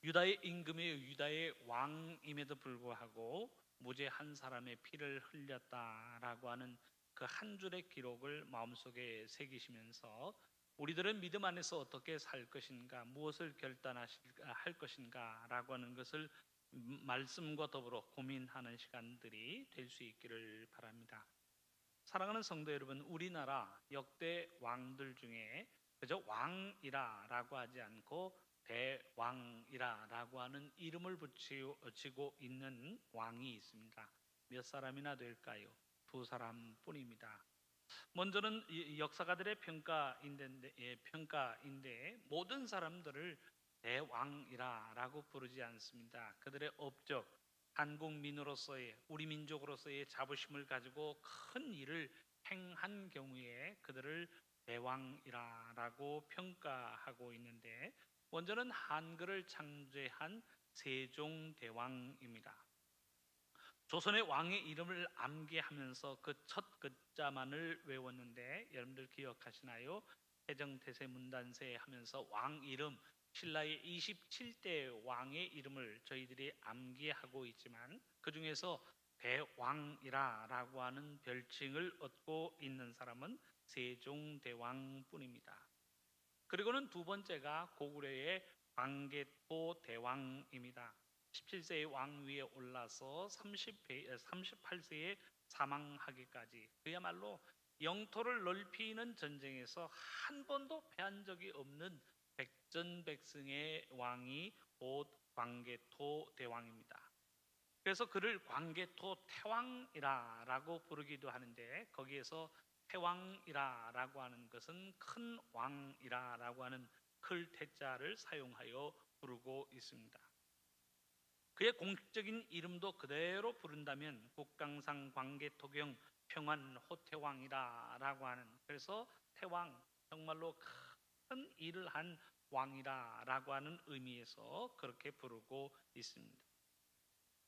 유다의 임금이요 유다의 왕임에도 불구하고 무죄 한 사람의 피를 흘렸다라고 하는 그 한 줄의 기록을 마음속에 새기시면서 우리들은 믿음 안에서 어떻게 살 것인가, 무엇을 할 것인가라고 하는 것을 말씀과 더불어 고민하는 시간들이 될 수 있기를 바랍니다. 사랑하는 성도 여러분, 우리나라 역대 왕들 중에 그저 왕이라라고 하지 않고 대왕이라라고 하는 이름을 붙이고 있는 왕이 있습니다. 몇 사람이나 될까요? 두 사람뿐입니다. 먼저는 역사가들의 평가인데 모든 사람들을 대왕이라라고 부르지 않습니다. 그들의 업적, 한국민으로서의 우리 민족으로서의 자부심을 가지고 큰 일을 행한 경우에 그들을 대왕이라라고 평가하고 있는데 먼저는 한글을 창제한 세종대왕입니다. 조선의 왕의 이름을 암기하면서 그 첫 글자만을 외웠는데 여러분들 기억하시나요? 해정태세문단세 하면서 왕 이름 신라의 27대 왕의 이름을 저희들이 암기하고 있지만 그 중에서 대왕이라라고 하는 별칭을 얻고 있는 사람은 세종대왕뿐입니다. 그리고는 두 번째가 고구려의 광개토 대왕입니다. 17세의 왕위에 올라서 38세에 사망하기까지 그야말로 영토를 넓히는 전쟁에서 한 번도 패한 적이 없는 백전백승의 왕이 곧 광개토 대왕입니다. 그래서 그를 광개토 태왕이라고 부르기도 하는데 거기에서 태왕이라고 하는 것은 큰 왕이라고 하는 클 태자를 사용하여 부르고 있습니다. 그의 공식적인 이름도 그대로 부른다면 국강상 광개토경 평안 호태왕이라고 하는, 그래서 태왕, 정말로 큰 일을 한 왕이라고 하는 의미에서 그렇게 부르고 있습니다.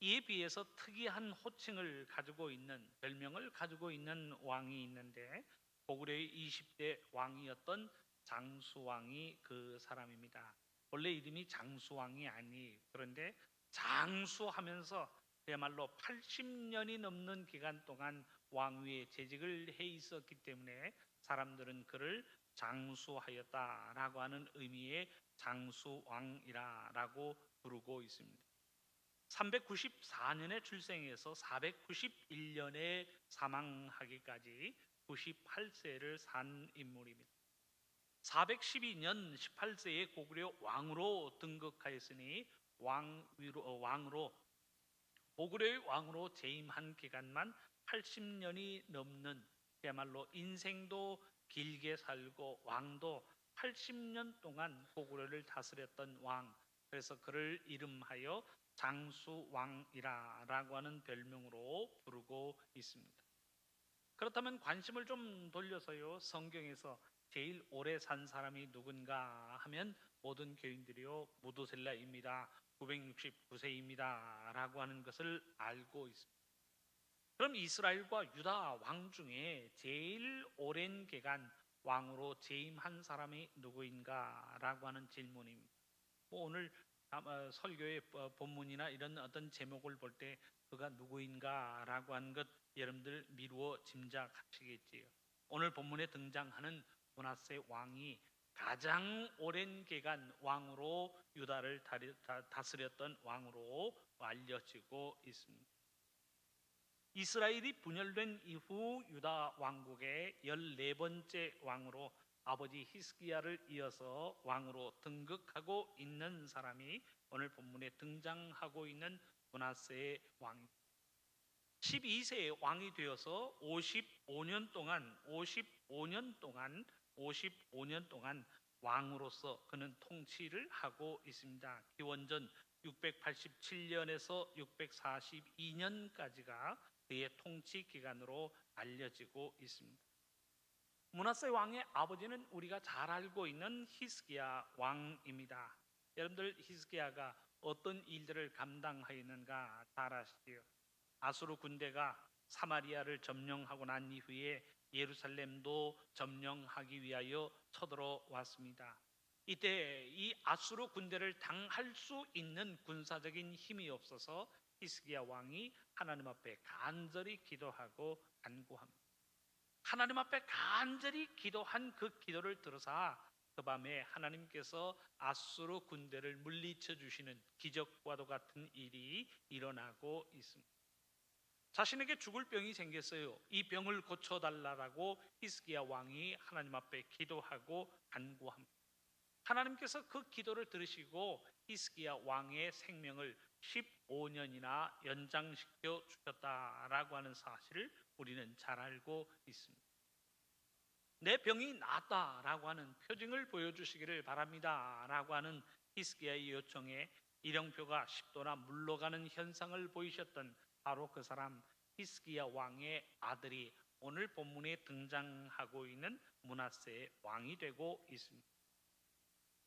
이에 비해서 특이한 호칭을 가지고 있는, 별명을 가지고 있는 왕이 있는데 고구려의 20대 왕이었던 장수왕이 그 사람입니다. 원래 이름이 장수왕이 아니, 그런데 장수하면서 그야말로 80년이 넘는 기간 동안 왕위에 재직을 해 있었기 때문에 사람들은 그를 장수하였다라고 하는 의미의 장수왕이라고 부르고 있습니다. 394년에 출생해서 491년에 사망하기까지 98세를 산 인물입니다. 412년 18세에 고구려 왕으로 등극하였으니 왕으로 고구려의 왕으로 재임한 기간만 80년이 넘는, 그야말로 인생도 길게 살고 왕도 80년 동안 고구려를 다스렸던 왕, 그래서 그를 이름하여 장수왕이라고 하는 별명으로 부르고 있습니다. 그렇다면 관심을 좀 돌려서요, 성경에서 제일 오래 산 사람이 누군가 하면 모든 교인들이요, 무두셀라입니다. 969세입니다 라고 하는 것을 알고 있습니다. 그럼 이스라엘과 유다 왕 중에 제일 오랜 기간 왕으로 재임한 사람이 누구인가 라고 하는 질문입니다. 오늘 설교의 본문이나 이런 어떤 제목을 볼 때 그가 누구인가 라고 하는 것 여러분들 미루어 짐작하시겠지요. 오늘 본문에 등장하는 므낫세 왕이 가장 오랜 기간 왕으로 유다를 다스렸던 왕으로 알려지고 있습니다. 이스라엘이 분열된 이후 유다 왕국의 14번째 왕으로 아버지 히스기야를 이어서 왕으로 등극하고 있는 사람이 오늘 본문에 등장하고 있는 므낫세의 왕입니다. 12세의 왕이 되어서 55년 동안 왕으로서 그는 통치를 하고 있습니다. 기원전 687년에서 642년까지가 그의 통치 기간으로 알려지고 있습니다. 므낫세 왕의 아버지는 우리가 잘 알고 있는 히스기야 왕입니다. 여러분들 히스기야가 어떤 일들을 감당하였는가 잘 아시지요? 아수르 군대가 사마리아를 점령하고 난 이후에 예루살렘도 점령하기 위하여 쳐들어왔습니다. 이때 이 아수르 군대를 당할 수 있는 군사적인 힘이 없어서 히스기야 왕이 하나님 앞에 간절히 기도하고 간구합니다. 하나님 앞에 간절히 기도한 그 기도를 들으사 그 밤에 하나님께서 아수르 군대를 물리쳐 주시는 기적과도 같은 일이 일어나고 있습니다. 자신에게 죽을 병이 생겼어요. 이 병을 고쳐달라고 히스기야 왕이 하나님 앞에 기도하고 간구합니다. 하나님께서 그 기도를 들으시고 히스기야 왕의 생명을 15년이나 연장시켜 주셨다라고 하는 사실을 우리는 잘 알고 있습니다. 내 병이 낫다라고 하는 표징을 보여주시기를 바랍니다라고 하는 히스기야의 요청에 일령표가 10도나 물러가는 현상을 보이셨던 바로 그 사람 히스기야 왕의 아들이 오늘 본문에 등장하고 있는 므낫세의 왕이 되고 있습니다.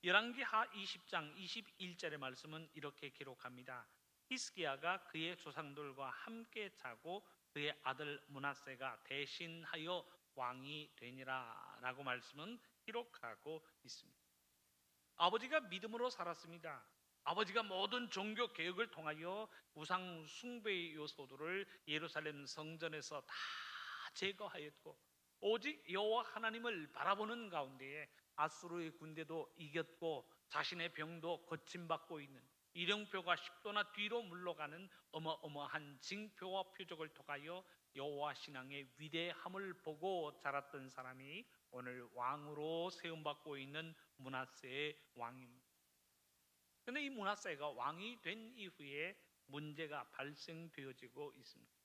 열왕기하 20장 21절의 말씀은 이렇게 기록합니다. 히스기야가 그의 조상들과 함께 자고 그의 아들 므낫세가 대신하여 왕이 되니라 라고 말씀은 기록하고 있습니다. 아버지가 믿음으로 살았습니다. 아버지가 모든 종교 개혁을 통하여 우상 숭배의 요소들을 예루살렘 성전에서 다 제거하였고 오직 여호와 하나님을 바라보는 가운데에 아수르의 군대도 이겼고 자신의 병도 고침받고 있는 일령표가 10도나 뒤로 물러가는 어마어마한 징표와 표적을 통하여 여호와 신앙의 위대함을 보고 자랐던 사람이 오늘 왕으로 세움받고 있는 므낫세의 왕입니다. 그런데 이 므낫세가 왕이 된 이후에 문제가 발생되어지고 있습니다.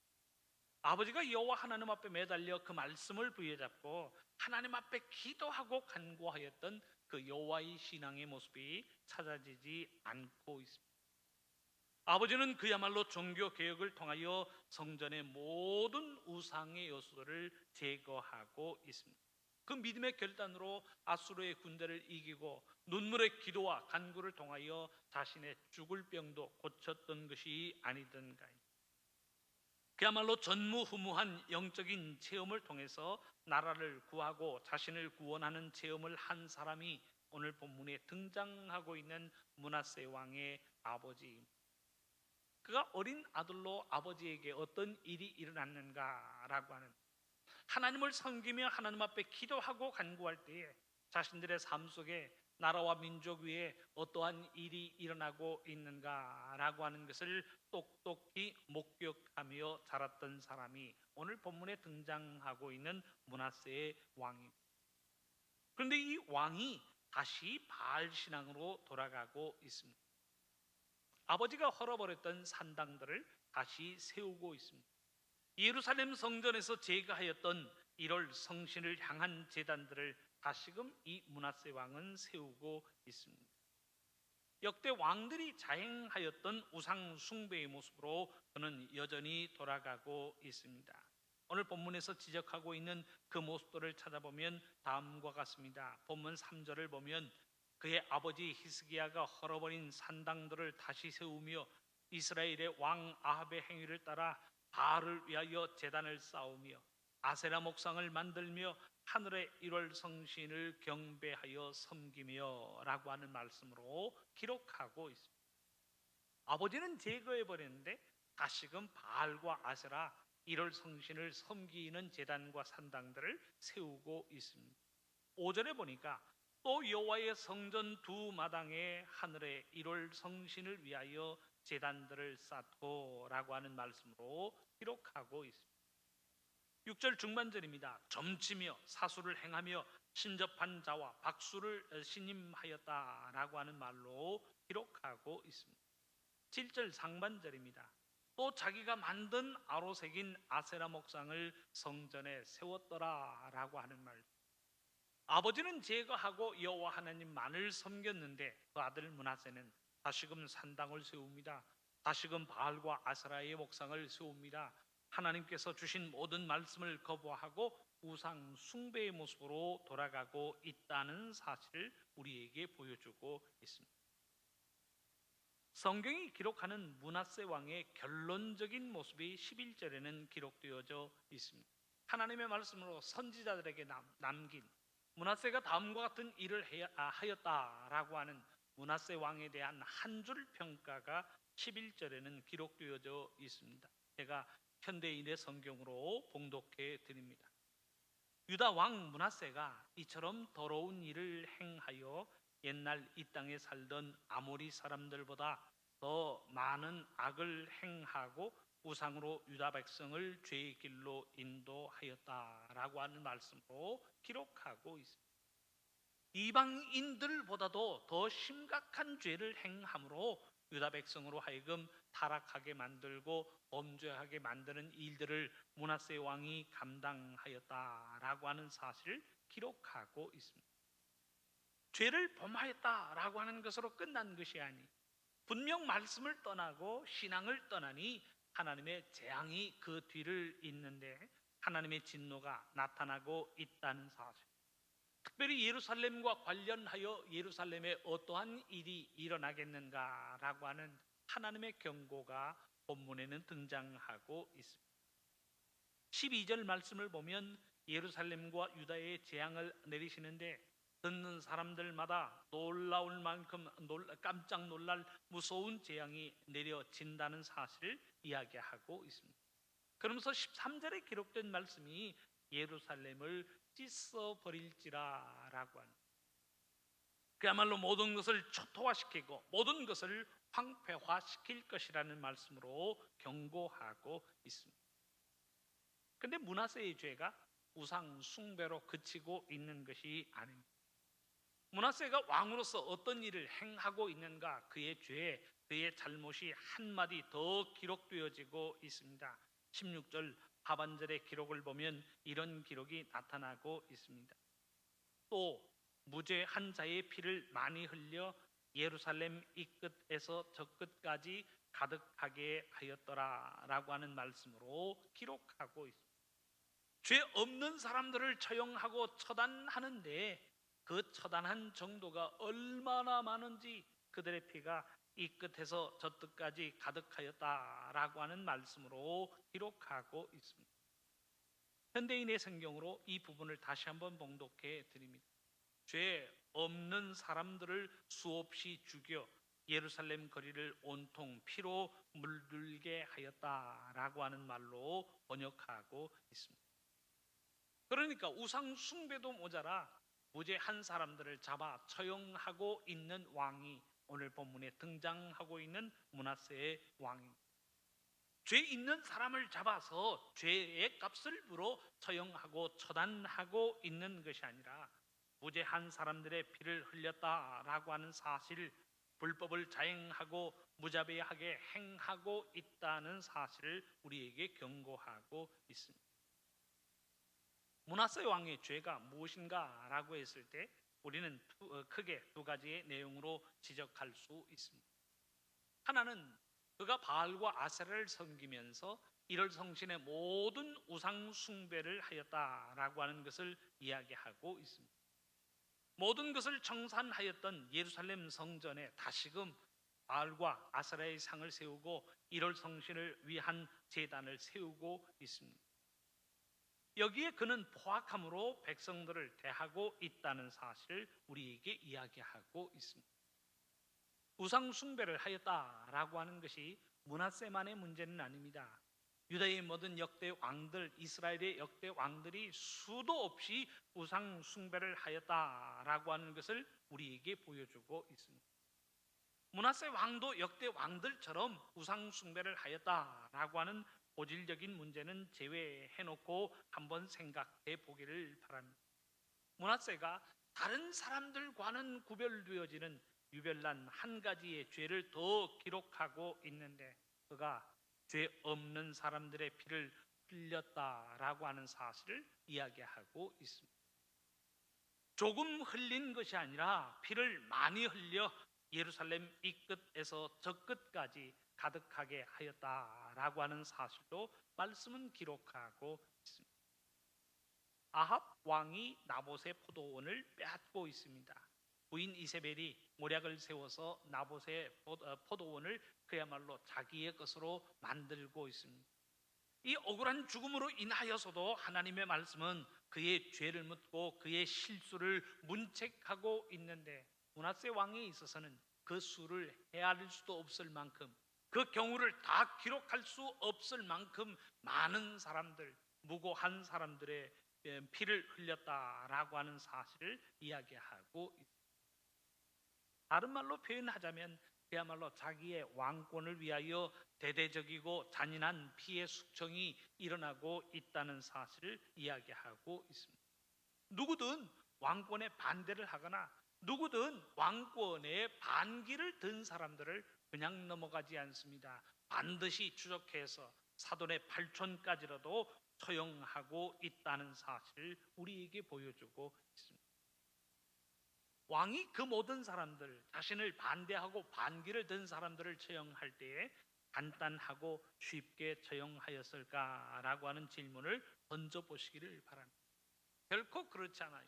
아버지가 여호와 하나님 앞에 매달려 그 말씀을 부여잡고 하나님 앞에 기도하고 간구하였던 그 여호와의 신앙의 모습이 찾아지지 않고 있습니다. 아버지는 그야말로 종교 개혁을 통하여 성전의 모든 우상의 요소를 제거하고 있습니다. 그 믿음의 결단으로 아수르의 군대를 이기고 눈물의 기도와 간구를 통하여 자신의 죽을 병도 고쳤던 것이 아니던가요. 그야말로 전무후무한 영적인 체험을 통해서 나라를 구하고 자신을 구원하는 체험을 한 사람이 오늘 본문에 등장하고 있는 므낫세 왕의 아버지입니다. 그가 어린 아들로 아버지에게 어떤 일이 일어났는가라고 하는, 하나님을 섬기며 하나님 앞에 기도하고 간구할 때에 자신들의 삶 속에 나라와 민족 위에 어떠한 일이 일어나고 있는가라고 하는 것을 똑똑히 목격하며 자랐던 사람이 오늘 본문에 등장하고 있는 므낫세의 왕입니다. 그런데 이 왕이 다시 바알 신앙으로 돌아가고 있습니다. 아버지가 헐어버렸던 산당들을 다시 세우고 있습니다. 예루살렘 성전에서 제거하였던 1월 성신을 향한 제단들을 다시금 이 므낫세 왕은 세우고 있습니다. 역대 왕들이 자행하였던 우상 숭배의 모습으로 그는 여전히 돌아가고 있습니다. 오늘 본문에서 지적하고 있는 그 모습들을 찾아보면 다음과 같습니다. 본문 3절을 보면 그의 아버지 히스기야가 헐어버린 산당들을 다시 세우며 이스라엘의 왕 아합의 행위를 따라 바알을 위하여 제단을 쌓으며 아세라 목상을 만들며 하늘의 1월 성신을 경배하여 섬기며 라고 하는 말씀으로 기록하고 있습니다. 아버지는 제거해버렸는데 다시금 바알과 아세라 1월 성신을 섬기는 제단과 산당들을 세우고 있습니다. 5절에 보니까 또 여호와의 성전 두 마당에 하늘의 1월 성신을 위하여 제단들을 쌓고 라고 하는 말씀으로 기록하고 있습니다. 6절 중반절입니다. 점치며 사수를 행하며 신접한 자와 박수를 신임하였다라고 하는 말로 기록하고 있습니다. 7절 상반절입니다. 또 자기가 만든 아로새긴 아세라 목상을 성전에 세웠더라라고 하는 말. 아버지는 제거하고 여호와 하나님만을 섬겼는데 그 아들 므낫세는 다시금 산당을 세웁니다. 다시금 바알과 아세라의 목상을 세웁니다. 하나님께서 주신 모든 말씀을 거부하고 우상 숭배의 모습으로 돌아가고 있다는 사실을 우리에게 보여주고 있습니다. 성경이 기록하는 므낫세 왕의 결론적인 모습이 11절에는 기록되어져 있습니다. 하나님의 말씀으로 선지자들에게 남긴 므낫세가 다음과 같은 일을 하였다라고 하는 므낫세 왕에 대한 한 줄 평가가 11절에는 기록되어져 있습니다. 제가 현대인의 성경으로 봉독해 드립니다. 유다 왕 므낫세가 이처럼 더러운 일을 행하여 옛날 이 땅에 살던 아모리 사람들보다 더 많은 악을 행하고 우상으로 유다 백성을 죄의 길로 인도하였다라고 하는 말씀으로 기록하고 있습니다. 이방인들보다도 더 심각한 죄를 행함으로 유다 백성으로 하여금 타락하게 만들고 범죄하게 만드는 일들을 므낫세 왕이 감당하였다라고 하는 사실을 기록하고 있습니다. 죄를 범하였다라고 하는 것으로 끝난 것이 아니, 분명 말씀을 떠나고 신앙을 떠나니 하나님의 재앙이 그 뒤를 잇는데 하나님의 진노가 나타나고 있다는 사실, 특별히 예루살렘과 관련하여 예루살렘에 어떠한 일이 일어나겠는가라고 하는 하나님의 경고가 본문에는 등장하고 있습니다. 12절 말씀을 보면 예루살렘과 유다의 재앙을 내리시는데 듣는 사람들마다 놀라울 만큼 깜짝 놀랄 무서운 재앙이 내려진다는 사실을 이야기하고 있습니다. 그러면서 13절에 기록된 말씀이 예루살렘을 씻어버릴지라 라고 합니다. 그야말로 모든 것을 초토화시키고 모든 것을 황폐화시킬 것이라는 말씀으로 경고하고 있습니다. 그런데 므낫세의 죄가 우상 숭배로 그치고 있는 것이 아닙니다. 므낫세가 왕으로서 어떤 일을 행하고 있는가, 그의 죄, 그의 잘못이 한마디 더 기록되어지고 있습니다. 16절 하반절의 기록을 보면 이런 기록이 나타나고 있습니다. 또 무죄한 자의 피를 많이 흘려 예루살렘 이 끝에서 저 끝까지 가득하게 하였더라 라고 하는 말씀으로 기록하고 있습니다. 죄 없는 사람들을 처형하고 처단하는데 그 처단한 정도가 얼마나 많은지 그들의 피가 이 끝에서 저 끝까지 가득하였다라고 하는 말씀으로 기록하고 있습니다. 현대인의 성경으로 이 부분을 다시 한번 봉독해 드립니다. 죄 없는 사람들을 수없이 죽여 예루살렘 거리를 온통 피로 물들게 하였다라고 하는 말로 번역하고 있습니다. 그러니까 우상 숭배도 모자라 무죄한 사람들을 잡아 처형하고 있는 왕이 오늘 본문에 등장하고 있는 므낫세의 왕입니다. 죄 있는 사람을 잡아서 죄의 값을 물어 처형하고 처단하고 있는 것이 아니라 무죄한 사람들의 피를 흘렸다라고 하는 사실, 불법을 자행하고 무자비하게 행하고 있다는 사실을 우리에게 경고하고 있습니다. 므낫세 왕의 죄가 무엇인가라고 했을 때 우리는 크게 두 가지의 내용으로 지적할 수 있습니다. 하나는 그가 바알과 아세라를 섬기면서 이럴 성신의 모든 우상 숭배를 하였다라고 하는 것을 이야기하고 있습니다. 모든 것을 청산하였던 예루살렘 성전에 다시금 바알과 아세라의 상을 세우고 이럴 성신을 위한 제단을 세우고 있습니다. 여기에 그는 포악함으로 백성들을 대하고 있다는 사실을 우리에게 이야기하고 있습니다. 우상 숭배를 하였다라고 하는 것이 므낫세만의 문제는 아닙니다. 유다의 모든 역대 왕들, 이스라엘의 역대 왕들이 수도 없이 우상 숭배를 하였다라고 하는 것을 우리에게 보여주고 있습니다. 므낫세 왕도 역대 왕들처럼 우상 숭배를 하였다라고 하는 본질적인 문제는 제외해놓고 한번 생각해 보기를 바랍니다. 므낫세가 다른 사람들과는 구별되어지는 유별난 한 가지의 죄를 더 기록하고 있는데 그가 죄 없는 사람들의 피를 흘렸다라고 하는 사실을 이야기하고 있습니다. 조금 흘린 것이 아니라 피를 많이 흘려 예루살렘 이 끝에서 저 끝까지 가득하게 하였다라고 하는 사실도 말씀은 기록하고 있습니다. 아합 왕이 나봇의 포도원을 빼앗고 있습니다. 부인 이세벨이 모략을 세워서 나봇의 포도원을 그야말로 자기의 것으로 만들고 있습니다. 이 억울한 죽음으로 인하여서도 하나님의 말씀은 그의 죄를 묻고 그의 실수를 문책하고 있는데, 므낫세 왕에 있어서는 그 수를 헤아릴 수도 없을 만큼, 그 경우를 다 기록할 수 없을 만큼 많은 사람들, 무고한 사람들의 피를 흘렸다라고 하는 사실을 이야기하고 있습니다. 다른 말로 표현하자면 그야말로 자기의 왕권을 위하여 대대적이고 잔인한 피해 숙청이 일어나고 있다는 사실을 이야기하고 있습니다. 누구든 왕권에 반대를 하거나 누구든 왕권에 반기를 든 사람들을 그냥 넘어가지 않습니다. 반드시 추적해서 사돈의 팔촌까지라도 처형하고 있다는 사실을 우리에게 보여주고 있습니다. 왕이 그 모든 사람들, 자신을 반대하고 반기를 든 사람들을 처형할 때에 간단하고 쉽게 처형하였을까라고 하는 질문을 던져보시기를 바랍니다. 결코 그렇지 않아요.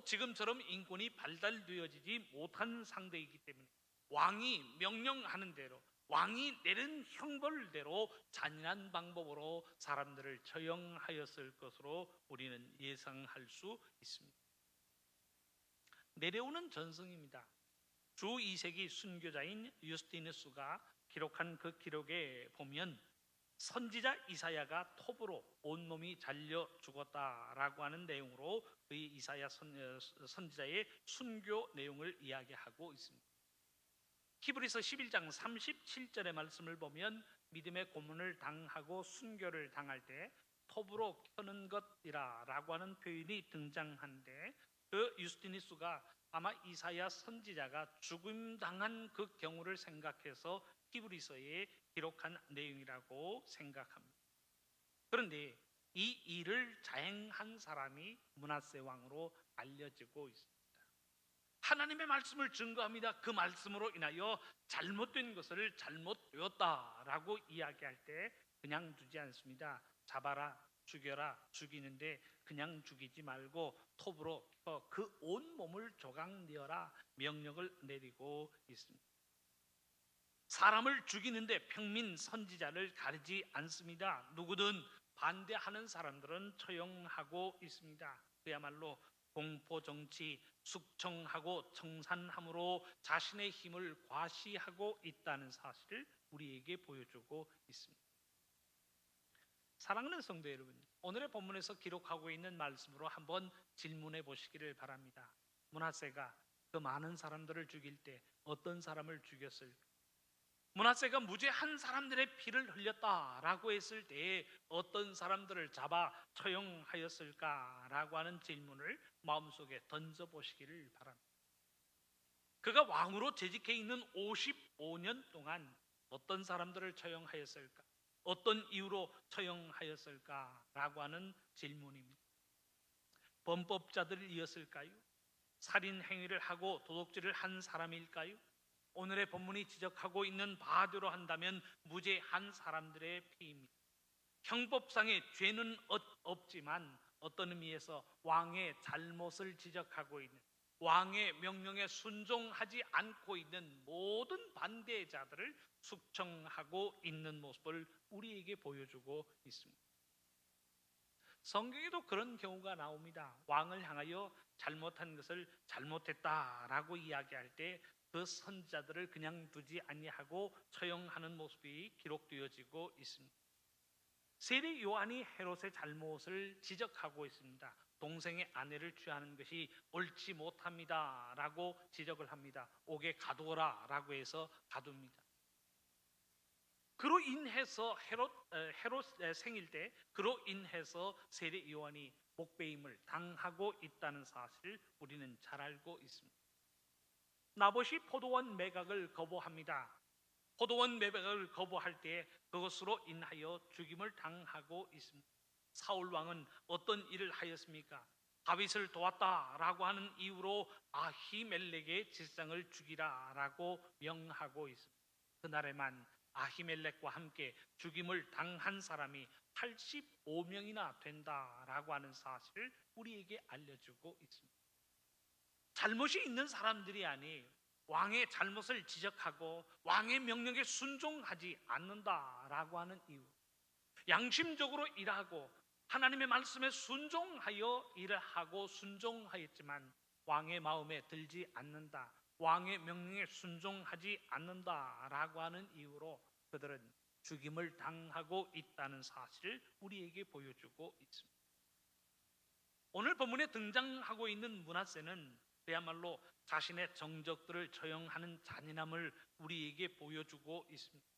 지금처럼 인권이 발달되어지지 못한 상대이기 때문에 왕이 명령하는 대로, 왕이 내린 형벌대로 잔인한 방법으로 사람들을 처형하였을 것으로 우리는 예상할 수 있습니다. 내려오는 전승입니다. 주 2세기 순교자인 유스티누스가 기록한 그 기록에 보면 선지자 이사야가 톱으로 온몸이 잘려 죽었다라고 하는 내용으로 그의 이사야 선지자의 순교 내용을 이야기하고 있습니다. 히브리서 11장 37절의 말씀을 보면 믿음의 고문을 당하고 순교를 당할 때 톱으로 켜는 것이라 라고 하는 표현이 등장하는데, 그 유스티누스가 아마 이사야 선지자가 죽임당한 그 경우를 생각해서 히브리서에 기록한 내용이라고 생각합니다. 그런데 이 일을 자행한 사람이 므낫세 왕으로 알려지고 있습니다. 하나님의 말씀을 증거합니다. 그 말씀으로 인하여 잘못된 것을 잘못되었다라고 이야기할 때 그냥 두지 않습니다. 잡아라, 죽여라, 죽이는데 그냥 죽이지 말고 톱으로 그 온몸을 조각내어라 명령을 내리고 있습니다. 사람을 죽이는데 평민 선지자를 가리지 않습니다. 누구든 반대하는 사람들은 처형하고 있습니다. 그야말로 공포정치, 숙청하고 청산함으로 자신의 힘을 과시하고 있다는 사실을 우리에게 보여주고 있습니다. 사랑하는 성도 여러분, 오늘의 본문에서 기록하고 있는 말씀으로 한번 질문해 보시기를 바랍니다. 므낫세가 그 많은 사람들을 죽일 때 어떤 사람을 죽였을까? 므낫세가 무죄한 사람들의 피를 흘렸다라고 했을 때 어떤 사람들을 잡아 처형하였을까라고 하는 질문을 마음속에 던져보시기를 바랍니다. 그가 왕으로 재직해 있는 55년 동안 어떤 사람들을 처형하였을까? 어떤 이유로 처형하였을까라고 하는 질문입니다. 범법자들이었을까요? 살인 행위를 하고 도둑질을 한 사람일까요? 오늘의 본문이 지적하고 있는 바대로 한다면 무죄한 사람들의 피입니다. 형법상의 죄는 없지만 어떤 의미에서 왕의 잘못을 지적하고 있는, 왕의 명령에 순종하지 않고 있는 모든 반대자들을 숙청하고 있는 모습을 우리에게 보여주고 있습니다. 성경에도 그런 경우가 나옵니다. 왕을 향하여 잘못한 것을 잘못했다라고 이야기할 때 그 선지자들을 그냥 두지 아니하고 처형하는 모습이 기록되어지고 있습니다. 세례 요한이 헤롯의 잘못을 지적하고 있습니다. 동생의 아내를 취하는 것이 옳지 못합니다 라고 지적을 합니다. 옥에 가두어라 라고 해서 가둡니다. 그로 인해서 헤롯 생일 때 그로 인해서 세례 요한이 목베임을 당하고 있다는 사실을 우리는 잘 알고 있습니다. 나봇이 포도원 매각을 거부합니다. 포도원 매각을 거부할 때 그것으로 인하여 죽임을 당하고 있습니다. 사울 왕은 어떤 일을 하였습니까? 다윗을 도왔다라고 하는 이유로 아히멜렉의 제사장을 죽이라라고 명하고 있습니다. 그날에만 아히멜렉과 함께 죽임을 당한 사람이 85명이나 된다라고 하는 사실을 우리에게 알려주고 있습니다. 잘못이 있는 사람들이 아니 왕의 잘못을 지적하고 왕의 명령에 순종하지 않는다라고 하는 이유, 양심적으로 일하고 하나님의 말씀에 순종하여 일을 하고 순종하였지만 왕의 마음에 들지 않는다, 왕의 명령에 순종하지 않는다라고 하는 이유로 그들은 죽임을 당하고 있다는 사실을 우리에게 보여주고 있습니다. 오늘 본문에 등장하고 있는 므낫세는 그야말로 자신의 정적들을 처형하는 잔인함을 우리에게 보여주고 있습니다.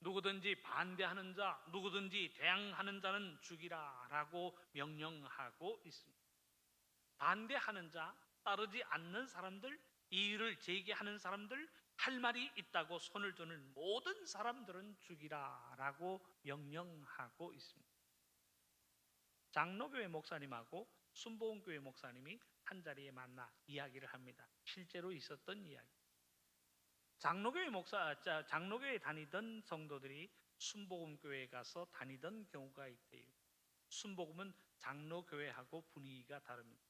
누구든지 반대하는 자, 누구든지 대항하는 자는 죽이라라고 명령하고 있습니다. 반대하는 자, 따르지 않는 사람들, 이의를 제기하는 사람들, 할 말이 있다고 손을 드는 모든 사람들은 죽이라라고 명령하고 있습니다. 장로교회 목사님하고 순복음교회 목사님이 한 자리에 만나 이야기를 합니다. 실제로 있었던 이야기. 장로교회 다니던 성도들이 순복음교회에 가서 다니던 경우가 있대요. 순복음은 장로교회하고 분위기가 다릅니다.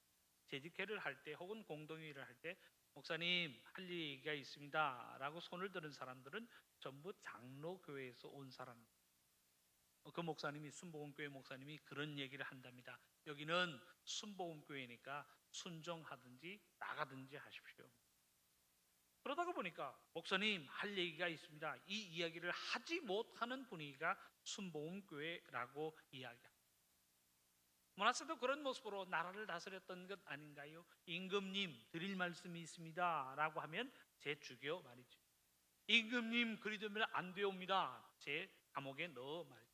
재직회를 할 때 혹은 공동회의를 할 때 목사님 할 얘기가 있습니다 라고 손을 드는 사람들은 전부 장로교회에서 온 사람입니다. 그 목사님이, 순복음교회 목사님이 그런 얘기를 한답니다. 여기는 순복음교회니까 순종하든지 나가든지 하십시오. 그러다가 보니까 목사님 할 얘기가 있습니다, 이 이야기를 하지 못하는 분위기가 순복음교회라고 이야기합니다. 므낫세도 그런 모습으로 나라를 다스렸던 것 아닌가요? 임금님 드릴 말씀이 있습니다 라고 하면 제 죽여 말이죠. 임금님 그리 되면 안 되옵니다, 제 감옥에 넣어 말이죠.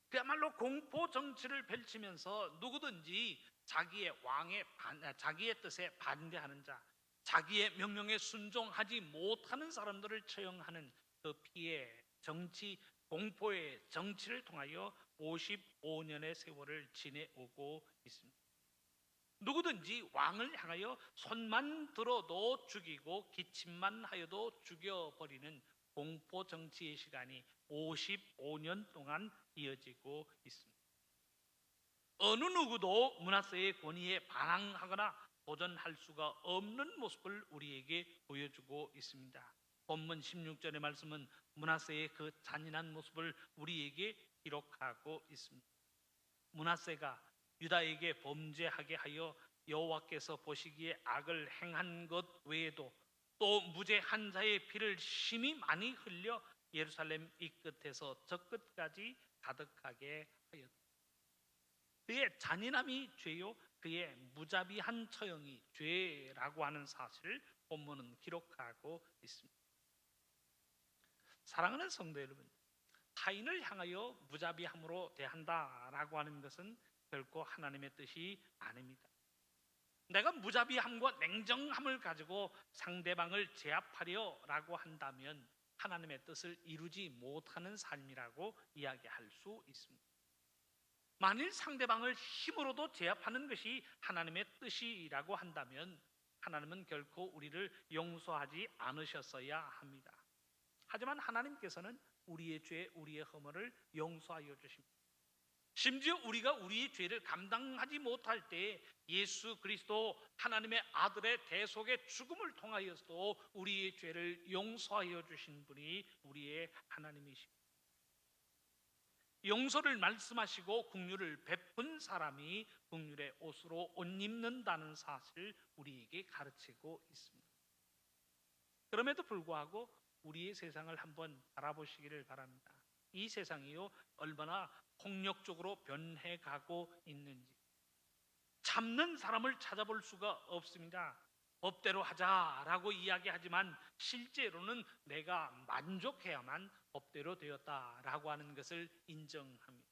그야말로 공포 정치를 펼치면서 누구든지 자기의 뜻에 반대하는 자, 자기의 명령에 순종하지 못하는 사람들을 처형하는 그 피해 정치, 공포의 정치를 통하여 55년의 세월을 지내오고 있습니다. 누구든지 왕을 향하여 손만 들어도 죽이고 기침만 하여도 죽여버리는 공포 정치의 시간이 55년 동안 이어지고 있습니다. 어느 누구도 므낫세의 권위에 반항하거나 도전할 수가 없는 모습을 우리에게 보여주고 있습니다. 본문 16절의 말씀은 므낫세의 그 잔인한 모습을 우리에게 기록하고 있습니다. 므낫세가 유다에게 범죄하게 하여 여호와께서 보시기에 악을 행한 것 외에도 또 무죄한 자의 피를 심히 많이 흘려 예루살렘 이 끝에서 저 끝까지 가득하게 하였다. 그의 잔인함이 죄요, 그의 무자비한 처형이 죄라고 하는 사실을 본문은 기록하고 있습니다. 사랑하는 성도 여러분, 타인을 향하여 무자비함으로 대한다라고 하는 것은 결코 하나님의 뜻이 아닙니다. 내가 무자비함과 냉정함을 가지고 상대방을 제압하려라고 한다면 하나님의 뜻을 이루지 못하는 삶이라고 이야기할 수 있습니다. 만일 상대방을 힘으로도 제압하는 것이 하나님의 뜻이라고 한다면 하나님은 결코 우리를 용서하지 않으셨어야 합니다. 하지만 하나님께서는 우리의 죄, 우리의 허물을 용서하여 주십니다. 심지어 우리가 우리의 죄를 감당하지 못할 때 예수 그리스도 하나님의 아들의 대속의 죽음을 통하여서도 우리의 죄를 용서하여 주신 분이 우리의 하나님이십니다. 용서를 말씀하시고 긍휼을 베푼 사람이 긍휼의 옷으로 옷 입는다는 사실을 우리에게 가르치고 있습니다. 그럼에도 불구하고 우리의 세상을 한번 바라보시기를 바랍니다. 이 세상이요 얼마나 폭력적으로 변해가고 있는지. 참는 사람을 찾아볼 수가 없습니다. 법대로 하자라고 이야기하지만 실제로는 내가 만족해야만 법대로 되었다라고 하는 것을 인정합니다.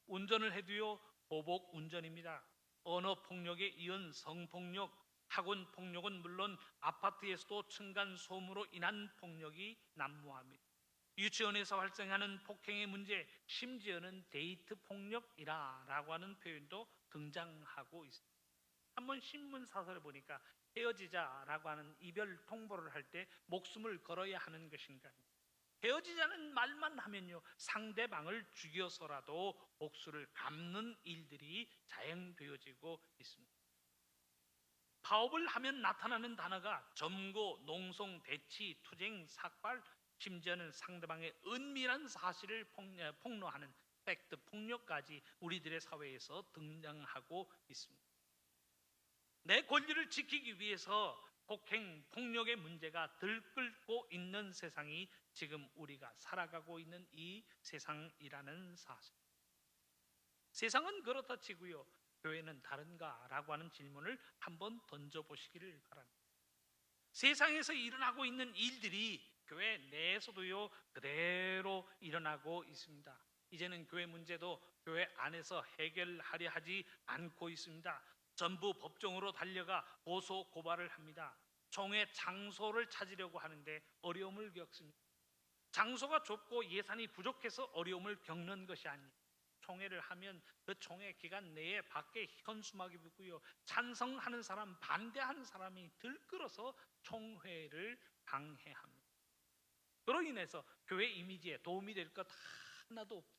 운전을 해도요 보복 운전입니다. 언어 폭력에 이은 성폭력, 학원 폭력은 물론 아파트에서도 층간 소음으로 인한 폭력이 난무합니다. 유치원에서 발생하는 폭행의 문제, 심지어는 데이트 폭력이라고 하는 표현도 등장하고 있습니다. 한번 신문 사설을 보니까 헤어지자라고 하는 이별 통보를 할 때 목숨을 걸어야 하는 것인가? 헤어지자는 말만 하면요 상대방을 죽여서라도 복수를 갚는 일들이 자행되어지고 있습니다. 파업을 하면 나타나는 단어가 점거, 농성, 대치, 투쟁, 삭발, 심지어는 상대방의 은밀한 사실을 폭로하는 팩트, 폭력까지 우리들의 사회에서 등장하고 있습니다. 내 권리를 지키기 위해서 폭행, 폭력의 문제가 들끓고 있는 세상이 지금 우리가 살아가고 있는 이 세상이라는 사실. 세상은 그렇다 치고요, 교회는 다른가라고 하는 질문을 한번 던져보시기를 바랍니다. 세상에서 일어나고 있는 일들이 교회 내에서도요 그대로 일어나고 있습니다. 이제는 교회 문제도 교회 안에서 해결하려 하지 않고 있습니다. 전부 법정으로 달려가 고소 고발을 합니다. 총회 장소를 찾으려고 하는데 어려움을 겪습니다. 장소가 좁고 예산이 부족해서 어려움을 겪는 것이 아니에요. 총회를 하면 그 총회 기간 내에 밖에 현수막이 붙고요, 찬성하는 사람, 반대하는 사람이 들끓어서 총회를 방해합니다. 그로 인해서 교회 이미지에 도움이 될 것 하나도 없죠.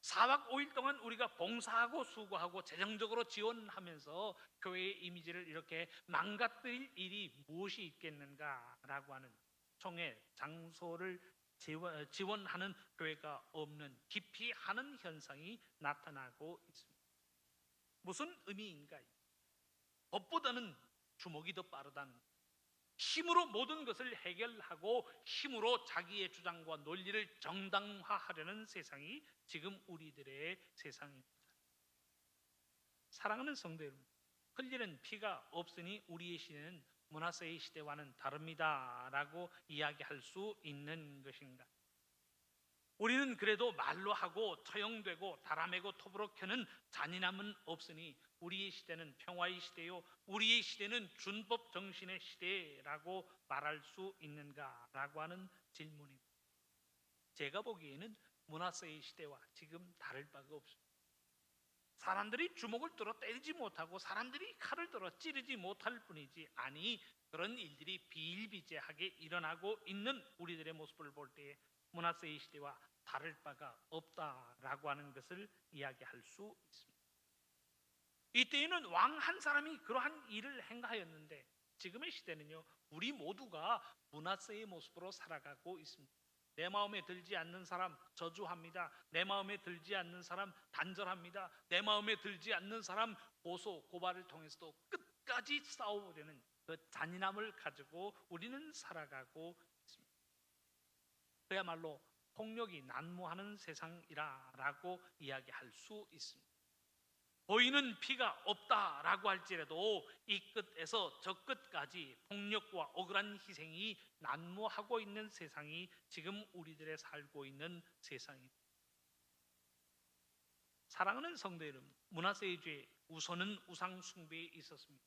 4박 5일 동안 우리가 봉사하고 수고하고 재정적으로 지원하면서 교회의 이미지를 이렇게 망가뜨릴 일이 무엇이 있겠는가라고 하는, 총회 장소를 지원하는 교회가 없는 기피하는 현상이 나타나고 있습니다. 무슨 의미인가요? 법보다는 주먹이 더 빠르다는, 힘으로 모든 것을 해결하고 힘으로 자기의 주장과 논리를 정당화하려는 세상이 지금 우리들의 세상입니다. 사랑하는 성도 여러분, 흘리는 피가 없으니 우리의 시대는 므낫세의 시대와는 다릅니다 라고 이야기할 수 있는 것인가? 우리는 그래도 말로 하고 처형되고 달아매고 톱으로 켜는 잔인함은 없으니 우리의 시대는 평화의 시대요, 우리의 시대는 준법 정신의 시대라고 말할 수 있는가라고 하는 질문입니다. 제가 보기에는 므낫세의 시대와 지금 다를 바가 없습니다. 사람들이 주먹을 들어 때리지 못하고 사람들이 칼을 들어 찌르지 못할 뿐이지, 아니 그런 일들이 비일비재하게 일어나고 있는 우리들의 모습을 볼 때에 므낫세의 시대와 다를 바가 없다라고 하는 것을 이야기할 수 있습니다. 이때에는 왕 한 사람이 그러한 일을 행하였는데, 지금의 시대는요 우리 모두가 므낫세의 모습으로 살아가고 있습니다. 내 마음에 들지 않는 사람 저주합니다. 내 마음에 들지 않는 사람 단절합니다. 내 마음에 들지 않는 사람 고소 고발을 통해서도 끝까지 싸워보려는 그 잔인함을 가지고 우리는 살아가고 있습니다. 그야말로 폭력이 난무하는 세상이라고 이야기할 수 있습니다. 보이는 피가 없다라고 할지라도 이 끝에서 저 끝까지 폭력과 억울한 희생이 난무하고 있는 세상이 지금 우리들의 살고 있는 세상입니다. 사랑하는 성도 여러분, 므낫세의 죄 우선은 우상 숭배에 있었습니다.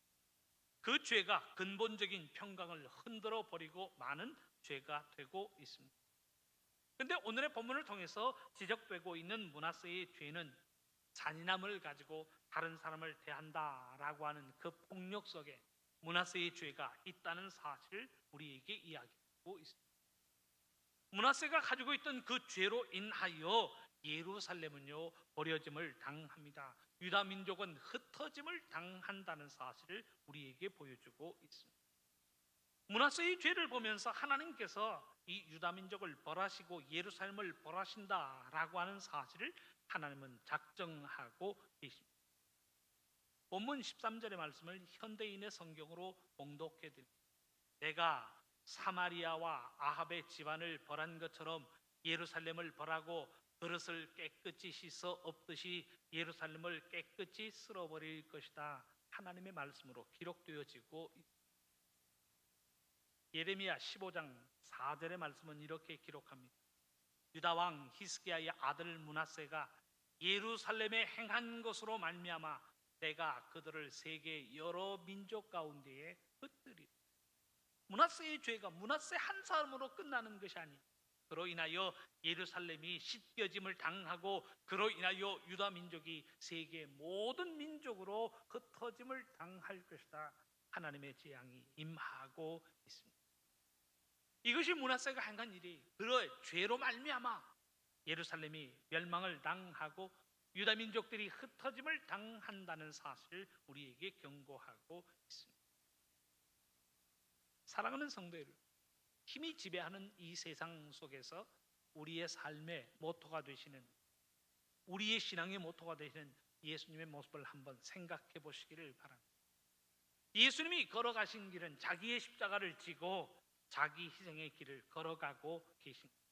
그 죄가 근본적인 평강을 흔들어 버리고 많은 죄가 되고 있습니다. 그런데 오늘의 본문을 통해서 지적되고 있는 므낫세의 죄는 잔인함을 가지고 다른 사람을 대한다라고 하는 그 폭력 속에 므낫세의 죄가 있다는 사실을 우리에게 이야기하고 있습니다. 므낫세가 가지고 있던 그 죄로 인하여 예루살렘은요 버려짐을 당합니다. 유다 민족은 흩어짐을 당한다는 사실을 우리에게 보여주고 있습니다. 므낫세의 죄를 보면서 하나님께서 이 유다 민족을 벌하시고 예루살렘을 벌하신다라고 하는 사실을 하나님은 작정하고 계십니다. 본문 13절의 말씀을 현대인의 성경으로 봉독해 드립니다. 내가 사마리아와 아합의 집안을 벌한 것처럼 예루살렘을 벌하고 그릇을 깨끗이 씻어 엎듯이 예루살렘을 깨끗이 쓸어버릴 것이다. 하나님의 말씀으로 기록되어지고 있습니다. 예레미야 15장 4절의 말씀은 이렇게 기록합니다. 유다 왕 히스기야의 아들 므낫세가 예루살렘에 행한 것으로 말미암아 내가 그들을 세계 여러 민족 가운데에 흩뜨리라. 므낫세의 죄가 므낫세 한 사람으로 끝나는 것이 아니에요. 그로 인하여 예루살렘이 씻겨짐을 당하고 그로 인하여 유다 민족이 세계 모든 민족으로 흩어짐을 당할 것이다. 하나님의 재앙이 임하고 있습니다. 이것이 므낫세가 행한 일이, 그의 죄로 말미암아 예루살렘이 멸망을 당하고 유다 민족들이 흩어짐을 당한다는 사실을 우리에게 경고하고 있습니다. 사랑하는 성도 여러분, 힘이 지배하는 이 세상 속에서 우리의 삶의 모토가 되시는 우리의 신앙의 모토가 되시는 예수님의 모습을 한번 생각해 보시기를 바랍니다. 예수님이 걸어가신 길은 자기의 십자가를 지고 자기 희생의 길을 걸어가고 계십니다.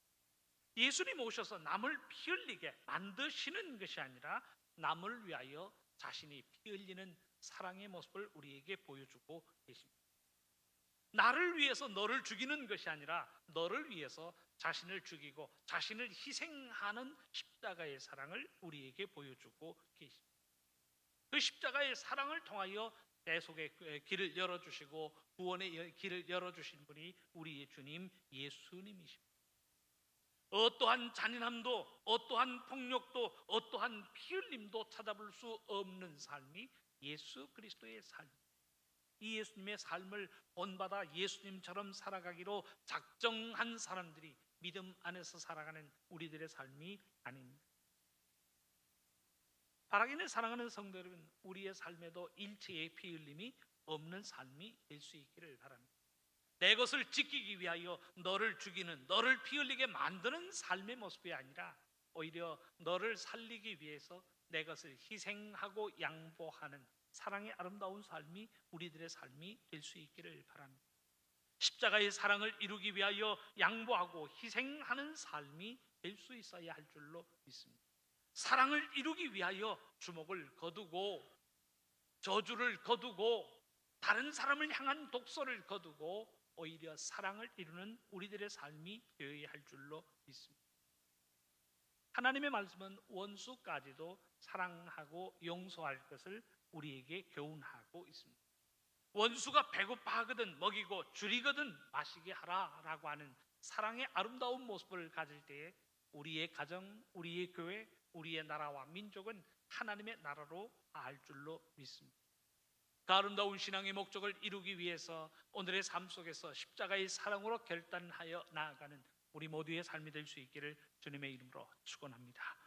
예수님 오셔서 남을 피 흘리게 만드시는 것이 아니라 남을 위하여 자신이 피 흘리는 사랑의 모습을 우리에게 보여주고 계십니다. 나를 위해서 너를 죽이는 것이 아니라 너를 위해서 자신을 죽이고 자신을 희생하는 십자가의 사랑을 우리에게 보여주고 계십니다. 그 십자가의 사랑을 통하여 대속의 길을 열어주시고 구원의 길을 열어주신 분이 우리의 주님 예수님이십니다. 어떠한 잔인함도 어떠한 폭력도 어떠한 피 흘림도 찾아볼 수 없는 삶이 예수 그리스도의 삶입니다. 이 예수님의 삶을 본받아 예수님처럼 살아가기로 작정한 사람들이 믿음 안에서 살아가는 우리들의 삶이 아닙니다. 바라기는 사랑하는 성도 여러분, 우리의 삶에도 일체의 피 흘림이 없는 삶이 될 수 있기를 바랍니다. 내 것을 지키기 위하여 너를 죽이는, 너를 피 흘리게 만드는 삶의 모습이 아니라 오히려 너를 살리기 위해서 내 것을 희생하고 양보하는 사랑의 아름다운 삶이 우리들의 삶이 될 수 있기를 바랍니다. 십자가의 사랑을 이루기 위하여 양보하고 희생하는 삶이 될 수 있어야 할 줄로 믿습니다. 사랑을 이루기 위하여 주먹을 거두고 저주를 거두고 다른 사람을 향한 독소를 거두고 오히려 사랑을 이루는 우리들의 삶이 되어야 할 줄로 믿습니다. 하나님의 말씀은 원수까지도 사랑하고 용서할 것을 우리에게 교훈하고 있습니다. 원수가 배고파하거든 먹이고 줄이거든 마시게 하라라고 하는 사랑의 아름다운 모습을 가질 때에 우리의 가정, 우리의 교회, 우리의 나라와 민족은 하나님의 나라로 알 줄로 믿습니다. 그 아름다운 신앙의 목적을 이루기 위해서 오늘의 삶 속에서 십자가의 사랑으로 결단하여 나아가는 우리 모두의 삶이 될 수 있기를 주님의 이름으로 축원합니다.